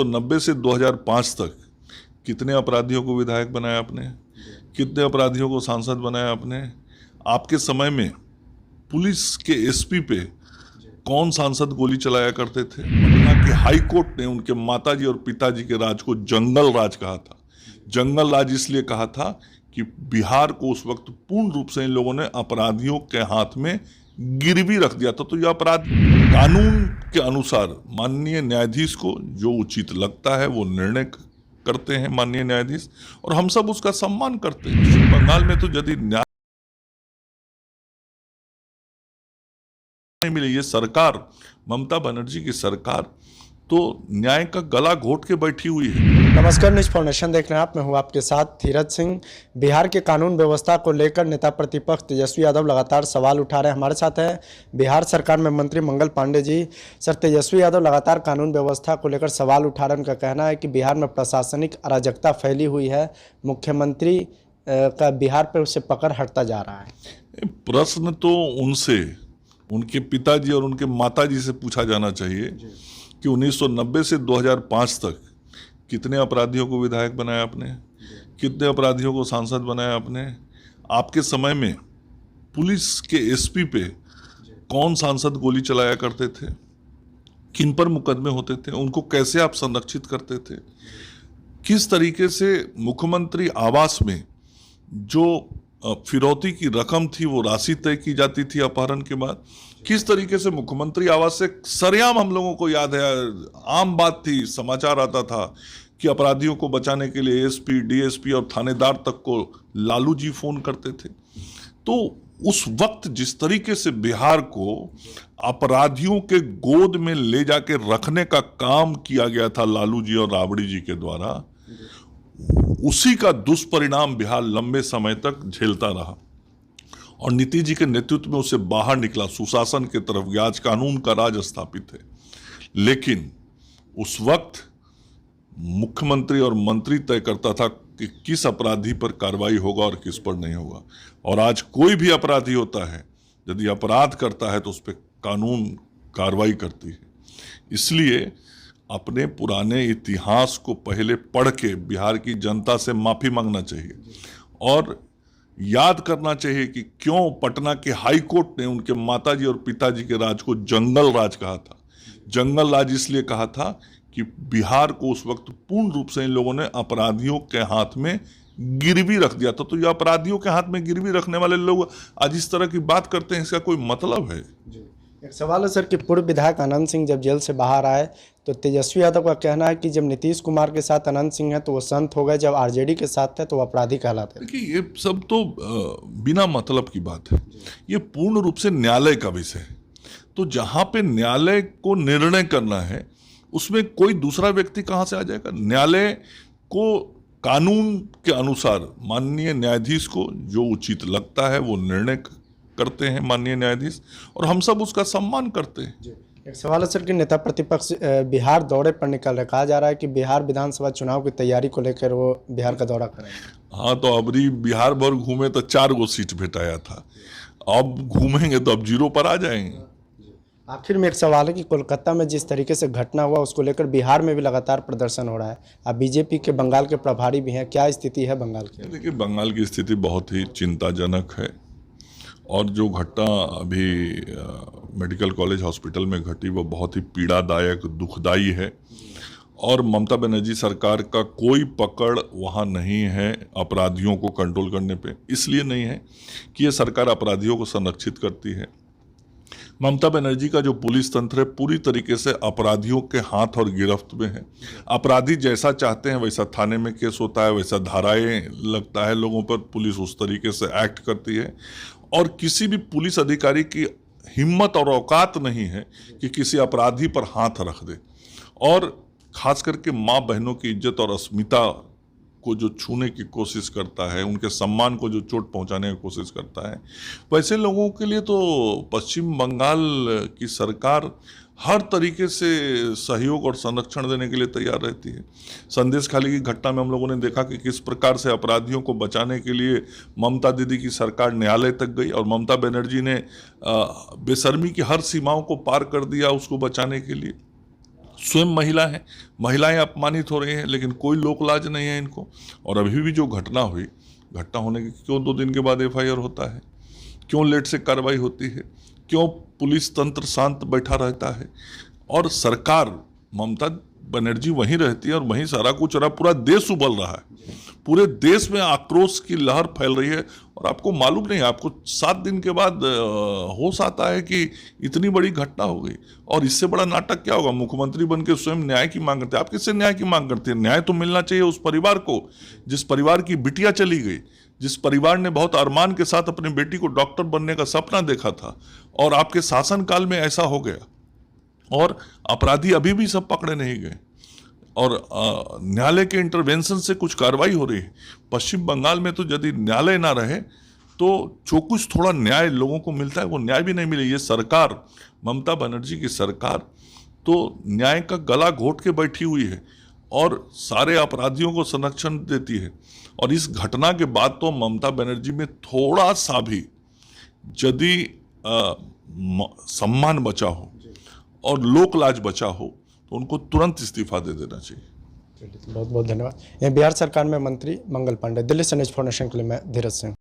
तो 90 से 2005 तक कितने अपराधियों को विधायक बनाया आपने, कितने अपराधियों को सांसद बनाया आपने। आपके समय में पुलिस के एसपी पे कौन सांसद गोली चलाया करते थे। पटना के हाई कोर्ट ने उनके माताजी और पिताजी के राज को जंगल राज कहा था। जंगल राज इसलिए कहा था कि बिहार को उस वक्त पूर्ण रूप से इन लोगों ने अपराधियों के हाथ में गिरवी रख दिया था। तो यह अपराध कानून के अनुसार माननीय न्यायाधीश को जो उचित लगता है वो निर्णय करते हैं माननीय न्यायाधीश, और हम सब उसका सम्मान करते हैं। पश्चिम बंगाल में तो यदि न्याय नहीं मिले, ये सरकार ममता बनर्जी की सरकार तो न्याय का गला घोट के बैठी हुई है। नमस्कार, न्यूज फाउंडेशन देख रहे हैं आप। मैं हूं आपके साथ धीरज सिंह। बिहार के कानून व्यवस्था को लेकर नेता प्रतिपक्ष तेजस्वी यादव लगातार सवाल उठा रहे हैं। हमारे साथ हैं बिहार सरकार में मंत्री मंगल पांडे जी। सर, तेजस्वी यादव लगातार कानून व्यवस्था को लेकर सवाल उठा रहे हैं। उनका कहना है कि बिहार में प्रशासनिक अराजकता फैली हुई है, मुख्यमंत्री का बिहार पर उससे पकड़ हटता जा रहा है। प्रश्न तो उनसे, उनके पिताजी और उनके माताजी से पूछा जाना चाहिए कि 1990 से 2005 तक कितने अपराधियों को विधायक बनाया आपने, कितने अपराधियों को सांसद बनाया आपने। आपके समय में पुलिस के एसपी पे कौन सांसद गोली चलाया करते थे, किन पर मुकदमे होते थे, उनको कैसे आप संरक्षित करते थे, किस तरीके से मुख्यमंत्री आवास में जो फिरौती की रकम थी वो राशि तय की जाती थी अपहरण के बाद, किस तरीके से मुख्यमंत्री आवास से सरेआम, हम लोगों को याद है, आम बात थी, समाचार आता था कि अपराधियों को बचाने के लिए एसपी, डीएसपी और थानेदार तक को लालू जी फोन करते थे। तो उस वक्त जिस तरीके से बिहार को अपराधियों के गोद में ले जाके रखने का काम किया गया था लालू जी और राबड़ी जी के द्वारा, उसी का दुष्परिणाम बिहार लंबे समय तक झेलता रहा और नीतीश जी के नेतृत्व में उससे बाहर निकला, सुशासन की तरफ गया। आज कानून का राज स्थापित है। लेकिन उस वक्त मुख्यमंत्री और मंत्री तय करता था कि किस अपराधी पर कार्रवाई होगा और किस पर नहीं होगा। और आज कोई भी अपराधी होता है, यदि अपराध करता है तो उस पर कानून कार्रवाई करती है। इसलिए अपने पुराने इतिहास को पहले पढ़ के बिहार की जनता से माफ़ी मांगना चाहिए और याद करना चाहिए कि क्यों पटना के हाई कोर्ट ने उनके माताजी और पिताजी के राज को जंगल राज कहा था। जंगल राज इसलिए कहा था कि बिहार को उस वक्त पूर्ण रूप से इन लोगों ने अपराधियों के हाथ में गिरवी रख दिया था। तो ये अपराधियों के हाथ में गिरवी रखने वाले लोग आज इस तरह की बात करते हैं, इसका कोई मतलब है? एक सवाल है सर कि पूर्व विधायक अनंत सिंह जब जेल से बाहर आए तो तेजस्वी यादव का कहना है कि जब नीतीश कुमार के साथ अनंत सिंह है तो वो संत हो गए, जब आरजेडी के साथ थे तो वो अपराधी कहलाते। देखिए, ये सब तो बिना मतलब की बात है। ये पूर्ण रूप से न्यायालय का विषय है। तो जहाँ पे न्यायालय को निर्णय करना है उसमें कोई दूसरा व्यक्ति कहाँ से आ जाएगा। न्यायालय को कानून के अनुसार माननीय न्यायाधीश को जो उचित लगता है वो निर्णय करते हैं माननीय न्यायाधीश, और हम सब उसका सम्मान करते हैं। एक सवाल है सर कि नेता प्रतिपक्ष बिहार दौरे पर निकल रहे। कहा जा रहा है कि बिहार विधानसभा चुनाव की तैयारी को लेकर वो बिहार का दौरा करेंगे। हाँ, तो अबरी बिहार भर घूमे तो 4 गो सीट भेटाया था, अब घूमेंगे तो अब 0 पर आ जाएंगे। आखिर में एक सवाल है कि कोलकाता में जिस तरीके से घटना हुआ उसको लेकर बिहार में भी लगातार प्रदर्शन हो रहा है। अब बीजेपी के बंगाल के प्रभारी भी हैं, क्या स्थिति है बंगाल की? देखिए, बंगाल की स्थिति बहुत ही चिंताजनक है और जो घटना अभी मेडिकल कॉलेज हॉस्पिटल में घटी वो बहुत ही पीड़ादायक, दुखदाई है। और ममता बनर्जी सरकार का कोई पकड़ वहाँ नहीं है अपराधियों को कंट्रोल करने पे। इसलिए नहीं है कि ये सरकार अपराधियों को संरक्षित करती है। ममता बनर्जी का जो पुलिस तंत्र है पूरी तरीके से अपराधियों के हाथ और गिरफ्त में है। अपराधी जैसा चाहते हैं वैसा थाने में केस होता है, वैसा धाराएं लगता है लोगों पर, पुलिस उस तरीके से एक्ट करती है और किसी भी पुलिस अधिकारी की हिम्मत और औकात नहीं है कि किसी अपराधी पर हाथ रख दे। और खास करके माँ बहनों की इज्जत और अस्मिता को जो छूने की कोशिश करता है, उनके सम्मान को जो चोट पहुंचाने की कोशिश करता है, वैसे लोगों के लिए तो पश्चिम बंगाल की सरकार हर तरीके से सहयोग और संरक्षण देने के लिए तैयार रहती है। संदेशखाली की घटना में हम लोगों ने देखा कि किस प्रकार से अपराधियों को बचाने के लिए ममता दीदी की सरकार न्यायालय तक गई और ममता बनर्जी ने बेशर्मी की हर सीमाओं को पार कर दिया उसको बचाने के लिए। स्वयं महिला हैं, महिलाएं अपमानित हो रही हैं, लेकिन कोई लोक लाज नहीं है इनको। और अभी भी जो घटना हुई, घटना होने के क्यों 2 दिन के बाद FIR होता है, क्यों लेट से कार्रवाई होती है, क्यों पुलिस तंत्र शांत बैठा रहता है, और सरकार ममता बनर्जी वहीं रहती है और वहीं सारा कुछ हो रहा है। पूरा देश उबल रहा है, पूरे देश में आक्रोश की लहर फैल रही है। और आपको मालूम नहीं, आपको 7 दिन के बाद होश आता है कि इतनी बड़ी घटना हो गई। और इससे बड़ा नाटक क्या होगा? मुख्यमंत्री बन के स्वयं न्याय की मांग करते हैं। आप किससे न्याय की मांग करते हैं? न्याय तो मिलना चाहिए उस परिवार को जिस परिवार की बिटिया चली गई, जिस परिवार ने बहुत अरमान के साथ अपनी बेटी को डॉक्टर बनने का सपना देखा था, और आपके शासनकाल में ऐसा हो गया। और अपराधी अभी भी सब पकड़े नहीं गए, और न्यायालय के इंटरवेंशन से कुछ कार्रवाई हो रही है। पश्चिम बंगाल में तो यदि न्यायालय ना रहे तो जो कुछ थोड़ा न्याय लोगों को मिलता है वो न्याय भी नहीं मिले। ये सरकार, ममता बनर्जी की सरकार, तो न्याय का गला घोट के बैठी हुई है और सारे अपराधियों को संरक्षण देती है। और इस घटना के बाद तो ममता बनर्जी में थोड़ा सा भी यदि सम्मान बचा हो और लोक लाज बचा हो तो उनको तुरंत इस्तीफा दे देना चाहिए। बहुत बहुत धन्यवाद। ये बिहार सरकार में मंत्री मंगल पांडे। दिल्ली से न्यूज़ 4 नेशन के लिए मैं धीरज सिंह।